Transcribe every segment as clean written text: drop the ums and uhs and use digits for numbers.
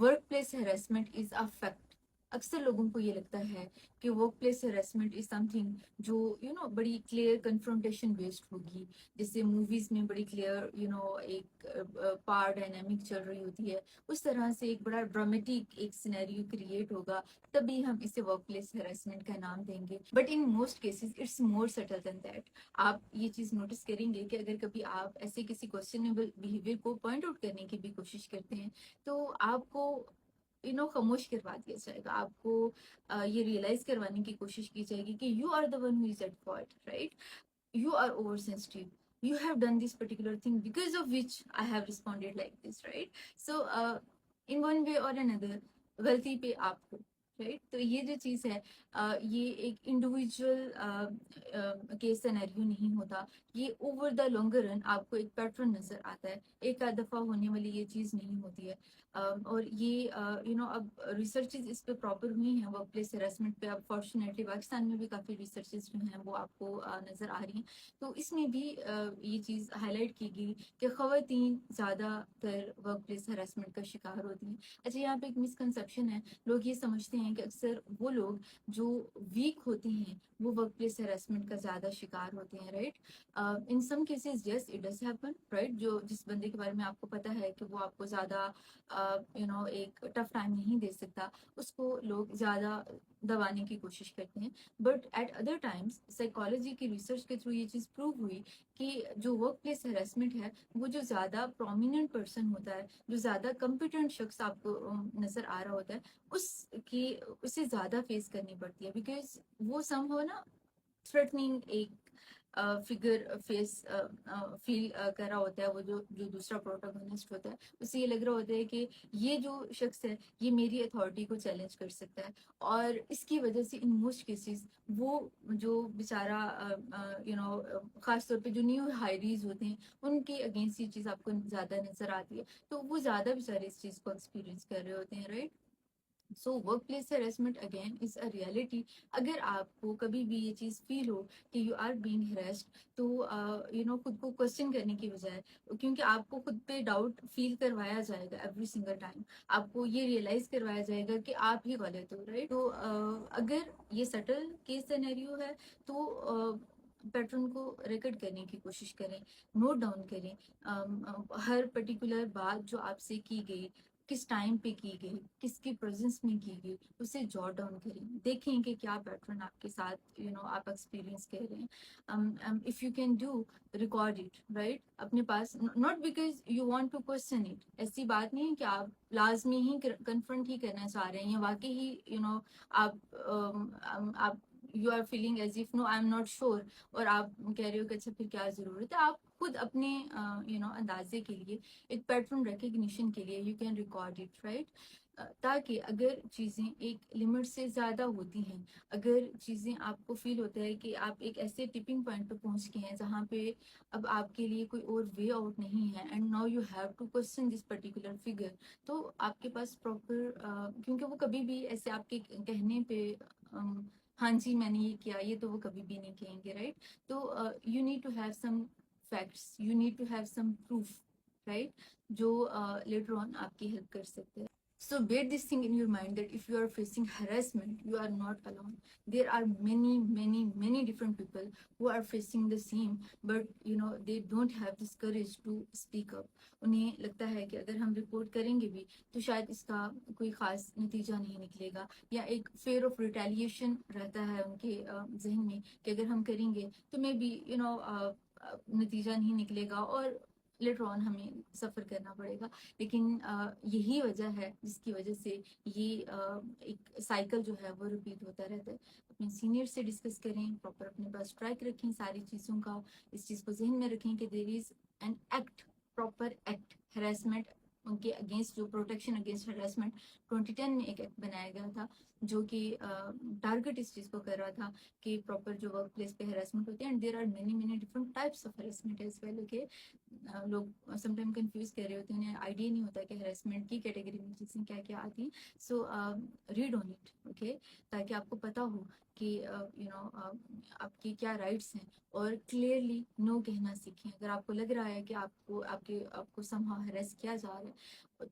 Work place harassment is a fact. اکثر لوگوں کو یہ لگتا ہے کہ ورک پلیس ہیراسمنٹ از سم تھنگ جو بڑی کلیئر کنفرنٹیشن بیسڈ ہوگی، جیسے موویز میں بڑی کلیئر ایک پار ڈائنامک چل رہی ہوتی ہے، اس طرح سے ایک بڑا ڈرامیٹک ایک سینیریو کریٹ ہوگا، تبھی ہم اسے ورک پلیس ہیراسمنٹ کا نام دیں گے. But in most cases it's more subtle than that. آپ یہ چیز نوٹس کریں گے کہ اگر کبھی آپ ایسے کسی کوشچنیبل بیہیویئر کو پوائنٹ آؤٹ کرنے کی بھی کوشش کرتے ہیں تو آپ کو خاموش کروا دیا جائے گا. آپ کو یہ ریئلائز کروانے کی کوشش کی جائے گی کہ you are the one who is at fault, right? You are oversensitive. You have done this particular thing because of which I have responded like this, right? So, in one way or another, غلطی پہ آپ کو، right? تو یہ جو چیز ہے یہ ایک انڈیویجول کیس سینیریو نہیں ہوتا، یہ اوور دا لانگر رن آپ کو ایک پیٹرن نظر آتا ہے. ایک آدھ دفعہ ہونے والی یہ چیز نہیں ہوتی ہے. اور یہ اب ریسرچز اس پہ پراپر ہوئی ہیں ورک پلیس ہیراسمنٹ پہ. اب فارچونیٹلی پاکستان میں بھی کافی ریسرچز جو ہیں وہ آپ کو نظر آ رہی ہیں. تو اس میں بھی یہ چیز ہائی لائٹ کی گئی کہ خواتین زیادہ تر ورک پلیس ہیراسمنٹ کا شکار ہوتی ہیں. اچھا، یہاں پہ ایک مسکنسیپشن ہے. لوگ یہ سمجھتے ہیں کہ اکثر وہ لوگ جو ویک ہوتے ہیں وہ ورک پلیس ہیراسمنٹ کا زیادہ شکار ہوتے ہیں، right? In some cases yes it does happen, right? جس بندے کے بارے میں آپ کو پتا ہے کہ وہ آپ کو زیادہ ایک ٹف ٹائم نہیں دے سکتا، اس کو لوگ زیادہ دبانے کی کوشش کرتے ہیں. But at other times psychology کی ریسرچ کے تھرو یہ چیز پروو ہوئی کہ جو ورک پلیس ہیراسمنٹ ہے وہ جو زیادہ پرومیننٹ پرسن ہوتا ہے، جو زیادہ کمپیٹنٹ شخص آپ کو نظر آ رہا ہوتا ہے، اسے زیادہ فیس کرنی پڑتی ہے. بیکاز وہ سم ہو نا تھریٹننگ ایک فگر فیس فیل کر رہا ہوتا ہے. وہ جو دوسرا پروٹاگونسٹ ہوتا ہے اسے یہ لگ رہا ہوتا ہے کہ یہ جو شخص ہے یہ میری اتھارٹی کو چیلنج کر سکتا ہے، اور اس کی وجہ سے ان موسٹ کیسز وہ جو بیچارہ خاص طور پہ جو نیو ہائریز ہوتے ہیں ان کے اگینسٹ یہ چیز آپ کو زیادہ نظر آتی ہے. تو وہ زیادہ بیچارے اس چیز کو ایکسپیرینس کر رہے ہوتے ہیں، right? So work place harassment again is a reality. اگر آپ کو کبھی بھی یہ چیز فیل ہو کہ یو آر بینگ ہیراسڈ تو خود کو کوشچن کرنے کی بجائے، کیونکہ آپ کو خود پہ ڈاؤٹ فیل کروایا جائے گا ایوری سنگل ٹائم، آپ کو یہ ریئلائز کروایا جائے گا کہ آپ ہی غلط ہو، رائٹ؟ تو اگر یہ سٹل کیس سینیریو ہے تو پیٹرن کو ریکارڈ کرنے کی کوشش کریں، نوٹ ڈاؤن کریں. ہر پرٹیکولر بات جو آپ سے کی گئی، کس ٹائم پہ کی گئی، کس کی پریزنس میں کی گئی، اسے جاٹ ڈاؤن کریں. دیکھیں کہ کیا پیٹرن آپ کے ساتھ آپ ایکسپیرینس کر رہے ہیں. If you can do record it, right? اپنے پاس، not because you want to question it. ایسی بات نہیں ہے کہ آپ لازمی ہی کنفرنٹ ہی کرنا چاہ رہے ہیں یا واقعی ہی آپ you are feeling as if no I am not sure, اور آپ کہہ رہے ہو کہ اچھا پھر کیا ضرورت ہے. آپ خود اپنے اندازے کے لیے، ایک پیٹرن ریکگنیشن کے لیے you can record it, right? تاکہ اگر چیزیں ایک لمٹ سے زیادہ ہوتی ہیں، اگر چیزیں آپ کو فیل ہوتا ہے کہ آپ ایک ایسے ٹپنگ پوائنٹ پہ پہنچ گئے ہیں جہاں پہ اب آپ کے لیے کوئی اور وے آؤٹ نہیں ہے، and now you have to question this particular figure, تو آپ کے پاس پراپر، کیونکہ وہ کبھی بھی ایسے آپ کے کہنے پہ ہاں جی میں نے یہ کیا، یہ تو وہ کبھی بھی نہیں کہیں گے، رائٹ؟ تو you need to have some facts, you need to have some proof, right? جو لیٹر آن آپ کی ہیلپ کر سکتے ہیں. So bear this thing in your mind that if you are facing harassment, you are not alone. There are many, many, many different people who are facing the same, but they don't have this courage to speak up. انہیں لگتا ہے کہ اگر ہم report کریں گے بھی تو شاید اس کا کوئی خاص نتیجہ نہیں نکلے گا، یا ایک فیئر آف ریٹیلیشن رہتا ہے ان کے ذہن میں کہ اگر ہم کریں گے تو مے بی نتیجہ نہیں نکلے گا اور لیٹر آن ہمیں سفر کرنا پڑے گا. لیکن یہی وجہ ہے جس کی وجہ سے یہ ایک سائیکل جو ہے وہ ریپیٹ ہوتا رہتا ہے. اپنے سینئر سے ڈسکس کریں، پراپر اپنے پاس ٹریک رکھیں ساری چیزوں کا. اس چیز کو ذہن میں رکھیں کہ there is an act, proper act harassment ان کے اگینسٹ، جو پروٹیکشن اگینسٹ ہیراسمنٹ 2010 میں ایک ایکٹ بنایا گیا تھا جو کہ ٹارگٹ اس چیز کو کر رہا تھا کہ پراپر جو ورک پلیس پہ ہیراسمنٹ ہوتی ہے. And there are many many different types of harassment as well. Okay, لوگ سم ٹائم کنفیوز کر رہے ہوتے ہیں، انہیں آئیڈیا نہیں ہوتا کہ ہیراسمنٹ کی کیٹیگری میں چیزیں کیا کیا آتی ہیں. سو ریڈ آن اٹ، اوکے، تاکہ آپ کو پتہ ہو کہ آپ کی کیا رائٹس ہیں، اور کلیئرلی نو کہنا سیکھیں. اگر آپ کو لگ رہا ہے کہ آپ کو سم ہاؤ ہیراس کیا جا رہا ہے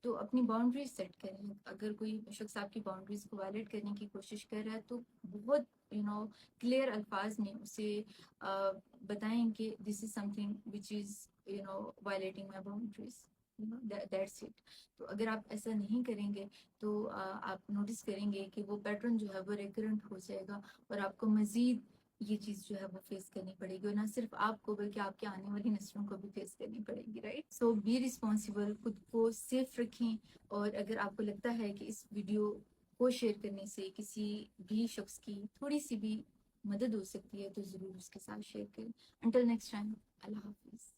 تو اپنی باؤنڈریز سیٹ کریں. اگر کوئی شخص آپ کی باؤنڈریز کو وائلیٹ کرنے کی کوشش کر رہا ہے تو بہت کلیئر الفاظ میں اسے بتائیں کہ this is something which is violating my boundaries. That's it. تو اگر آپ ایسا نہیں کریں گے تو آپ نوٹس کریں گے کہ وہ پیٹرن جو ہے وہ ریکرنٹ ہو جائے گا اور آپ کو مزید یہ چیز جو ہے وہ فیس کرنی پڑے گی, اور نہ صرف آپ کو بلکہ آپ کے آنے والی نسلوں کو بھی فیس کرنی پڑے گی, رائٹ. سو بی ریسپانسبل, خود کو سیف رکھیں. اور اگر آپ کو لگتا ہے کہ اس ویڈیو کو شیئر کرنے سے کسی بھی شخص کی تھوڑی سی بھی مدد ہو سکتی ہے تو ضرور اس کے ساتھ شیئر کریں. انٹل نیکسٹ ٹائم, اللہ حافظ.